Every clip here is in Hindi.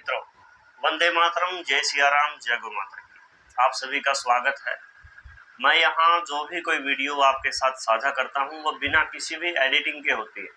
मित्रों, वंदे मातरम, जय सिया राम, जय गौ माता की। आप सभी का स्वागत है। मैं यहाँ जो भी कोई वीडियो आपके साथ साझा करता हूँ वो बिना किसी भी एडिटिंग के होती है।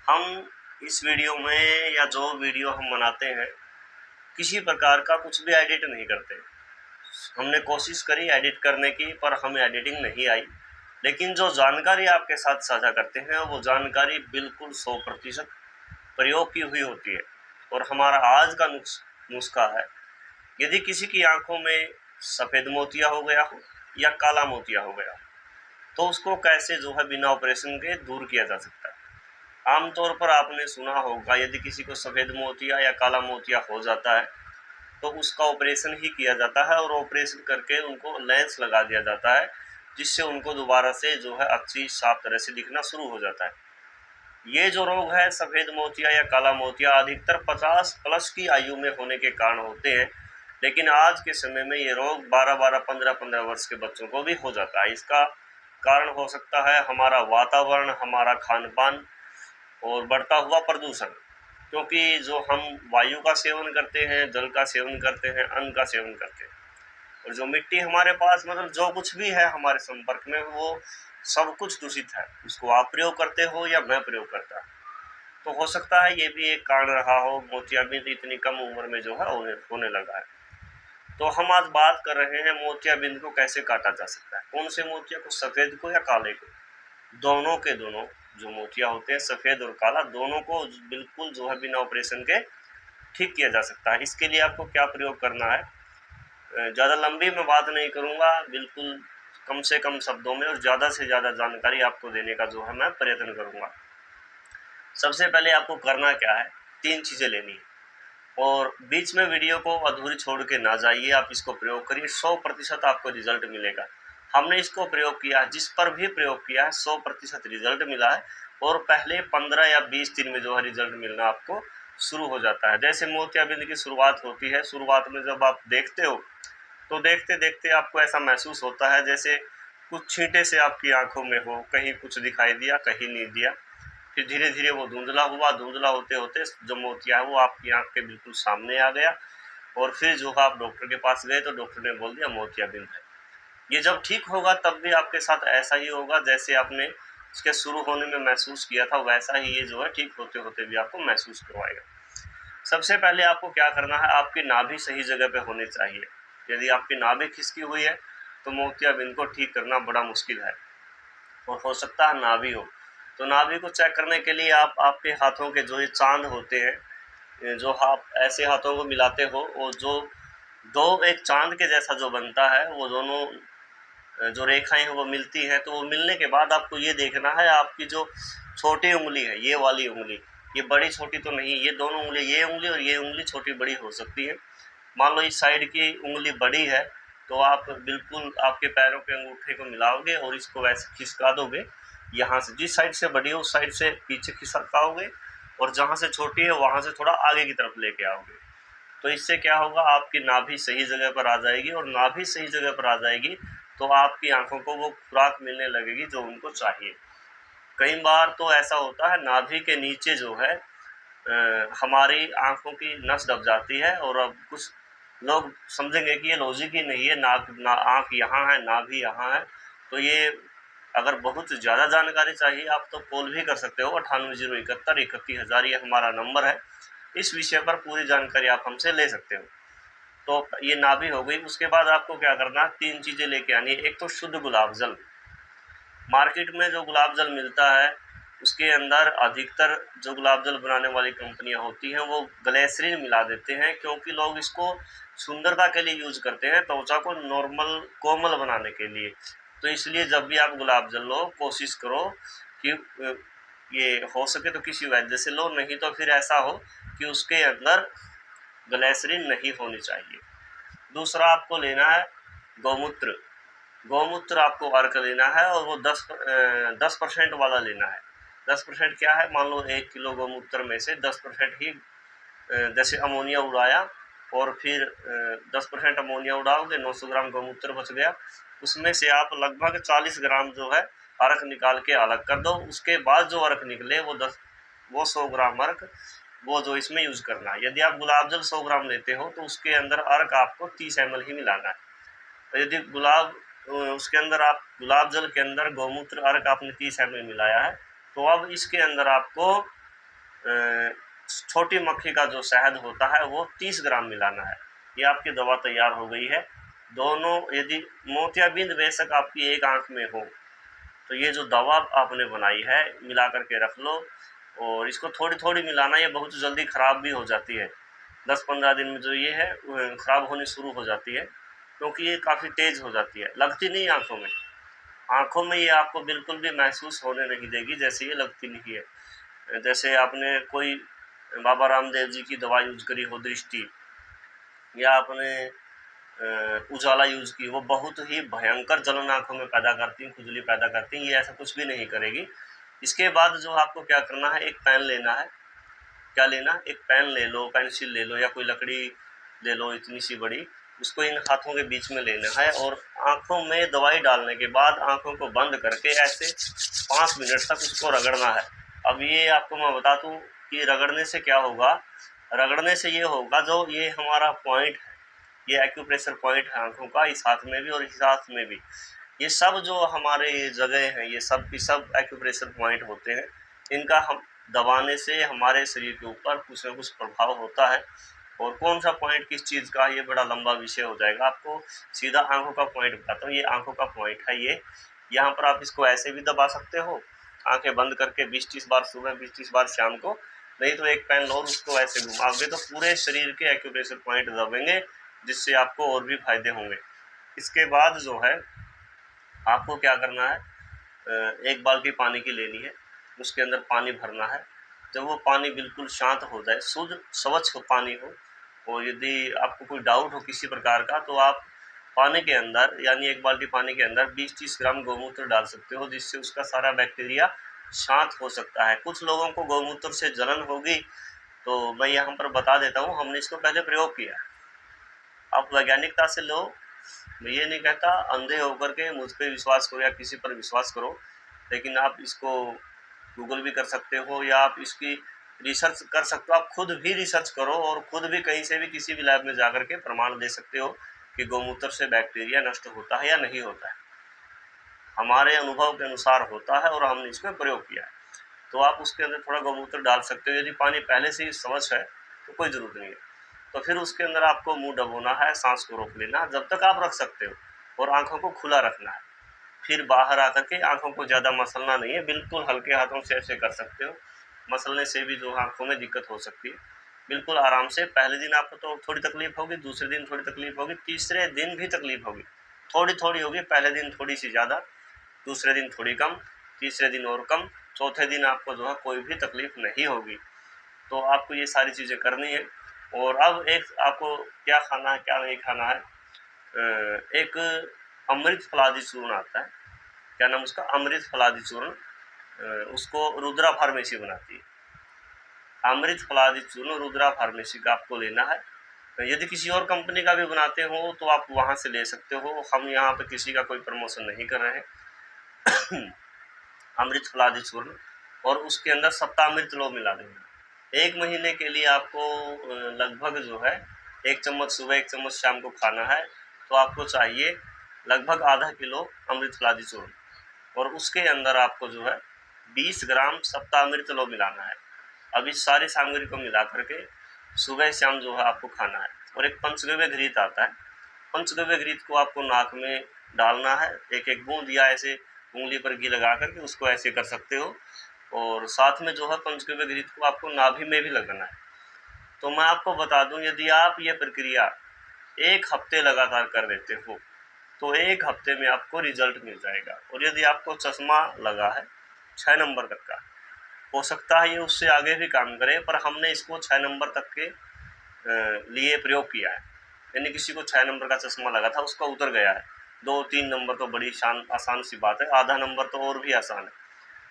हम इस वीडियो में या जो वीडियो हम बनाते हैं किसी प्रकार का कुछ भी एडिट नहीं करते। हमने कोशिश करी एडिट करने की पर हमें एडिटिंग नहीं आई, लेकिन जो जानकारी आपके साथ साझा करते हैं वो जानकारी बिल्कुल 100% प्रयोग की हुई होती है। और हमारा आज का नुस्खा है, यदि किसी की आंखों में सफ़ेद मोतिया हो गया हो या काला मोतिया हो गया तो उसको कैसे जो है बिना ऑपरेशन के दूर किया जा सकता है। आमतौर पर आपने सुना होगा यदि किसी को सफ़ेद मोतिया या काला मोतिया हो जाता है तो उसका ऑपरेशन ही किया जाता है और ऑपरेशन करके उनको लेंस लगा दिया जाता है, जिससे उनको दोबारा से जो है अच्छी साफ तरह से दिखना शुरू हो जाता है। ये जो रोग है सफ़ेद मोतिया या काला मोतिया अधिकतर 50+ की आयु में होने के कारण होते हैं, लेकिन आज के समय में ये रोग 12-12, 15-15 वर्ष के बच्चों को भी हो जाता है। इसका कारण हो सकता है हमारा वातावरण, हमारा खान पान और बढ़ता हुआ प्रदूषण, क्योंकि जो हम वायु का सेवन करते हैं, जल का सेवन करते हैं, अन्न का सेवन करते हैं और जो मिट्टी हमारे पास मतलब जो कुछ भी है हमारे संपर्क में वो सब कुछ दूषित है। उसको आप प्रयोग करते हो या मैं प्रयोग करता, तो हो सकता है ये भी एक कारण रहा हो मोतियाबिंद इतनी कम उम्र में जो है होने लगा है। तो हम आज बात कर रहे हैं मोतियाबिंद को कैसे काटा जा सकता है। कौन से मोतिया को, सफ़ेद को या काले को? दोनों के दोनों जो मोतिया होते हैं सफ़ेद और काला, दोनों को बिल्कुल जो है बिना ऑपरेशन के ठीक किया जा सकता है। इसके लिए आपको क्या प्रयोग करना है, ज़्यादा लंबी मैं बात नहीं करूँगा, बिल्कुल कम से कम शब्दों में और ज़्यादा से ज़्यादा जानकारी आपको देने का जो है मैं प्रयत्न करूँगा। सबसे पहले आपको करना क्या है, 3 चीज़ें लेनी है और बीच में वीडियो को अधूरी छोड़ के ना जाइए। आप इसको प्रयोग करिए, 100% आपको रिजल्ट मिलेगा। हमने इसको प्रयोग किया, जिस पर भी प्रयोग किया है 100% रिजल्ट मिला है और पहले 15 या 20 दिन में जो है रिजल्ट मिलना आपको शुरू हो जाता है। जैसे मोतियाबिंद की शुरुआत होती है, शुरुआत में जब आप देखते हो तो देखते देखते आपको ऐसा महसूस होता है जैसे कुछ छींटे से आपकी आंखों में हो, कहीं कुछ दिखाई दिया कहीं नहीं दिया। फिर धीरे धीरे वो धुंधला हुआ, धुंधला होते होते जो मोतिया है वो आपकी आंख के बिल्कुल सामने आ गया और फिर जो आप डॉक्टर के पास गए तो डॉक्टर ने बोल दिया मोतियाबिंद है। ये जब ठीक होगा तब भी आपके साथ ऐसा ही होगा जैसे आपने इसके शुरू होने में महसूस किया था, वैसा ही ये जो है ठीक होते होते भी आपको महसूस करवाएगा। सबसे पहले आपको क्या करना है, आपकी नाभि सही जगह पे होनी चाहिए। यदि आपकी नाभि खिसकी हुई है तो मोतियाबिंद को ठीक करना बड़ा मुश्किल है और हो सकता है नाभि हो। तो नाभि को चेक करने के लिए आप आपके हाथों के जो ये चांद होते हैं, जो आप ऐसे हाथों को मिलाते हो और जो दो एक चांद के जैसा जो बनता है वो दोनों जो रेखाएं हैं वो मिलती हैं, तो वो मिलने के बाद आपको ये देखना है आपकी जो छोटी उंगली है, ये वाली उंगली, ये बड़ी छोटी तो नहीं, ये दोनों उंगली, ये उंगली और ये उंगली छोटी बड़ी हो सकती है। मान लो इस साइड की उंगली बड़ी है तो आप बिल्कुल आपके पैरों के अंगूठे को मिलाओगे और इसको वैसे खिसका दोगे। यहाँ से जिस साइड से बड़ी है उस साइड से पीछे खिसकाओगे और जहाँ से छोटी है वहाँ से थोड़ा आगे की तरफ लेके आओगे। तो इससे क्या होगा, आपकी नाभि सही जगह पर आ जाएगी और नाभि सही जगह पर आ जाएगी तो आपकी आंखों को वो खुराक मिलने लगेगी जो उनको चाहिए। कई बार तो ऐसा होता है नाभि के नीचे जो है हमारी आंखों की नस दब जाती है और अब कुछ लोग समझेंगे कि ये लॉजिक ही नहीं है, आँख यहाँ है, नाभि यहाँ है। तो ये अगर बहुत ज़्यादा जानकारी चाहिए आप तो कॉल भी कर सकते हो, 980171 31,000 ये हमारा नंबर है। इस विषय पर पूरी जानकारी आप हमसे ले सकते हो। तो ये नाभि हो गई। उसके बाद आपको क्या करना है, 3 चीज़ें लेके आनी है। एक तो शुद्ध गुलाब जल, मार्केट में जो गुलाब जल मिलता है उसके अंदर अधिकतर जो गुलाब जल बनाने वाली कंपनियां होती हैं वो ग्लिसरीन मिला देते हैं, क्योंकि लोग इसको सुंदरता के लिए यूज करते हैं, त्वचा को नॉर्मल कोमल बनाने के लिए। तो इसलिए जब भी आप गुलाब जल लो कोशिश करो कि ये हो सके तो किसी वैद्य से लो, नहीं तो फिर ऐसा हो कि उसके अंदर ग्लिसरीन नहीं होनी चाहिए। दूसरा आपको लेना है गौमूत्र। गौमूत्र आपको अर्क लेना है और वो 10% वाला लेना है। 10% क्या है, मान लो 1 किलो गौमूत्र में से 10% ही जैसे अमोनिया उड़ाया और फिर 10% अमोनिया उड़ाओगे, 900 ग्राम गौमूत्र बच गया। उसमें से आप लगभग 40 ग्राम जो है अर्क निकाल के अलग कर दो। उसके बाद जो अर्क निकले वो 100 ग्राम अर्क वो जो इसमें यूज़ करना है। यदि आप गुलाब जल 100 ग्राम लेते हो तो उसके अंदर अर्क आपको 30 ml ही मिलाना है। तो यदि उसके अंदर आप गुलाब जल के अंदर गौमूत्र अर्क आपने 30 ml मिलाया है, तो अब इसके अंदर आपको छोटी मक्खी का जो शहद होता है वो 30 ग्राम मिलाना है। ये आपकी दवा तैयार हो गई है। दोनों, यदि मोतियाबिंद बेशक आपकी एक आंख में हो, तो ये जो दवा आपने बनाई है मिला करके रख लो। और इसको थोड़ी थोड़ी मिलाना, ये बहुत जल्दी ख़राब भी हो जाती है। 10-15 दिन में जो ये है ख़राब होनी शुरू हो जाती है, क्योंकि ये काफ़ी तेज़ हो जाती है। लगती नहीं आँखों में, आँखों में ये आपको बिल्कुल भी महसूस होने नहीं देगी जैसे ये लगती नहीं है। जैसे आपने कोई बाबा रामदेव जी की दवा यूज करी हो दृष्टि, या आपने उजाला यूज की, वो बहुत ही भयंकर जलन आँखों में पैदा करती हैं, खुजली पैदा करती हैं। ये ऐसा कुछ भी नहीं करेगी। इसके बाद जो आपको क्या करना है, एक पेन लेना है। क्या लेना, एक पेन ले लो, पेंसिल ले लो, या कोई लकड़ी ले लो इतनी सी बड़ी, उसको इन हाथों के बीच में लेना है और आँखों में दवाई डालने के बाद आँखों को बंद करके ऐसे 5 मिनट तक उसको रगड़ना है। अब ये आपको मैं बता दूँ कि रगड़ने से क्या होगा। रगड़ने से ये होगा, जो ये हमारा पॉइंट है, ये एक्यूप्रेशर पॉइंट है आँखों का, इस हाथ में भी और इस हाथ में भी, ये सब जो हमारे जगह हैं, ये सब की सब एक्यूप्रेशर पॉइंट होते हैं। इनका हम दबाने से हमारे शरीर के ऊपर कुछ न कुछ प्रभाव होता है। और कौन सा पॉइंट किस चीज़ का, ये बड़ा लंबा विषय हो जाएगा। आपको सीधा आँखों का पॉइंट बताता हूँ। ये आँखों का पॉइंट है। ये यहाँ पर आप इसको ऐसे भी दबा सकते हो, आँखें बंद करके 20-30 बार सुबह, 20-30 बार शाम को। नहीं तो एक पेन लो और उसको ऐसे घुमाओगे तो पूरे शरीर के एक्यूप्रेशर पॉइंट दबेंगे, जिससे आपको और भी फायदे होंगे। इसके बाद जो है आपको क्या करना है, एक बाल्टी पानी की लेनी है, उसके अंदर पानी भरना है। जब वो पानी बिल्कुल शांत हो जाए, शुद्ध स्वच्छ पानी हो, और यदि आपको कोई डाउट हो किसी प्रकार का, तो आप पानी के अंदर, यानी एक बाल्टी पानी के अंदर 20-30 ग्राम गौमूत्र डाल सकते हो, जिससे उसका सारा बैक्टीरिया शांत हो सकता है। कुछ लोगों को गौमूत्र से जलन होगी, तो मैं यहाँ पर बता देता हूँ, हमने इसको पहले प्रयोग किया। आप वैज्ञानिकता से लो, मैं ये नहीं कहता अंधे होकर के मुझ पर विश्वास करो या किसी पर विश्वास करो, लेकिन आप इसको गूगल भी कर सकते हो, या आप इसकी रिसर्च कर सकते हो। आप खुद भी रिसर्च करो और खुद भी कहीं से भी किसी भी लैब में जाकर के प्रमाण दे सकते हो कि गौमूत्र से बैक्टीरिया नष्ट होता है या नहीं होता है। हमारे अनुभव के अनुसार होता है और हमने इसमें प्रयोग किया है। तो आप उसके अंदर थोड़ा गौमूत्र डाल सकते हो। यदि पानी पहले से ही स्वच्छ है तो कोई ज़रूरत नहीं है। तो फिर उसके अंदर आपको मुंह डबोना है, सांस को रोक लेना, जब तक आप रख सकते हो, और आंखों को खुला रखना है। फिर बाहर आकर के आंखों को ज़्यादा मसलना नहीं है, बिल्कुल हल्के हाथों से ऐसे कर सकते हो। मसलने से भी जो आंखों में दिक्कत हो सकती है। बिल्कुल आराम से। पहले दिन आपको तो थोड़ी तकलीफ होगी, दूसरे दिन थोड़ी तकलीफ होगी, तीसरे दिन भी तकलीफ होगी, थोड़ी थोड़ी होगी। पहले दिन थोड़ी सी ज़्यादा, दूसरे दिन थोड़ी कम, तीसरे दिन और कम, चौथे दिन आपको जो है कोई भी तकलीफ नहीं होगी। तो आपको ये सारी चीज़ें करनी है। और अब एक आपको क्या खाना है क्या नहीं खाना है, एक अमृत फलादी चूर्ण आता है, क्या नाम उसका, अमृत फलादी चूर्ण। उसको रुद्रा फार्मेसी बनाती है। अमृत फलादी चूर्ण रुद्रा फार्मेसी का आपको लेना है। यदि किसी और कंपनी का भी बनाते हो तो आप वहाँ से ले सकते हो। हम यहाँ पे किसी का कोई प्रमोशन नहीं कर रहे हैं। अमृत फलादी चूर्ण, और उसके अंदर सप्तामृत लो मिला देना। 1 महीने के लिए आपको लगभग जो है 1 चम्मच सुबह 1 चम्मच शाम को खाना है। तो आपको चाहिए लगभग आधा किलो अमृत फलादी चूर्ण, और उसके अंदर आपको जो है 20 ग्राम सप्तामृत लो मिलाना है। अब इस सारी सामग्री को मिला करके सुबह शाम जो है आपको खाना है। और एक पंचगव्य घृत आता है, पंचगव्य घृत को आपको नाक में डालना है, एक एक बूंद, या ऐसे उंगली पर घी लगा करके उसको ऐसे कर सकते हो। और साथ में जो है पंचगव्य घृत को आपको नाभि में भी लगाना है। तो मैं आपको बता दूं, यदि आप ये प्रक्रिया 1 हफ्ते लगातार कर देते हो तो 1 हफ्ते में आपको रिजल्ट मिल जाएगा। और यदि आपको चश्मा लगा है 6 नंबर तक का, हो सकता है ये उससे आगे भी काम करे, पर हमने इसको 6 नंबर तक के लिए प्रयोग किया है। यानी किसी को 6 नंबर का चश्मा लगा था, उसका उतर गया है। 2-3 नंबर तो बड़ी आसान सी बात है, आधा नंबर तो और भी आसान है।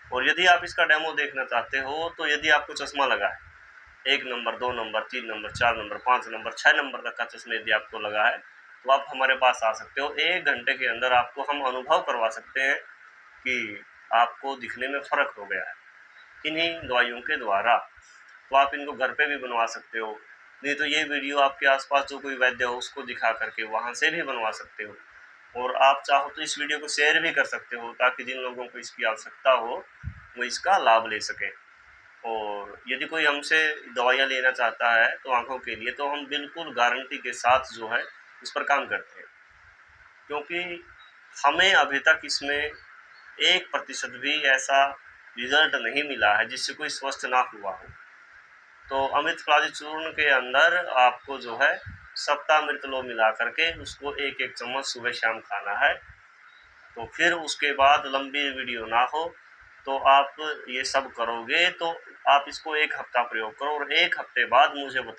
और यदि आप इसका डेमो देखना चाहते हो, तो यदि आपको चश्मा लगा है 1 number, 2 number, 3 number, 4 number, 5 number, 6 number तक का चश्मा यदि आपको लगा है, तो आप हमारे पास आ सकते हो। 1 घंटे के अंदर आपको हम अनुभव करवा सकते हैं कि आपको दिखने में फ़र्क हो गया है इन्हीं दवाइयों के द्वारा। तो आप इनको घर पे भी बनवा सकते हो। नहीं तो ये वीडियो आपके आसपास जो कोई वैद्य हो उसको दिखा करके वहाँ से भी बनवा सकते हो। और आप चाहो तो इस वीडियो को शेयर भी कर सकते हो ताकि जिन लोगों को इसकी आवश्यकता हो वो इसका लाभ ले सकें। और यदि कोई हमसे दवाइयाँ लेना चाहता है तो आँखों के लिए, तो हम बिल्कुल गारंटी के साथ जो है इस पर काम करते हैं, क्योंकि हमें अभी तक इसमें 1% भी ऐसा रिजल्ट नहीं मिला है जिससे कोई स्वस्थ ना हुआ हो। तो अमृतप्रादी चूर्ण के अंदर आपको जो है सप्तामृतलो मिला करके उसको 1-1 चम्मच सुबह शाम खाना है। तो फिर उसके बाद लंबी वीडियो ना हो तो आप ये सब करोगे तो आप इसको 1 हफ्ता प्रयोग करो और 1 हफ्ते बाद मुझे बताओ।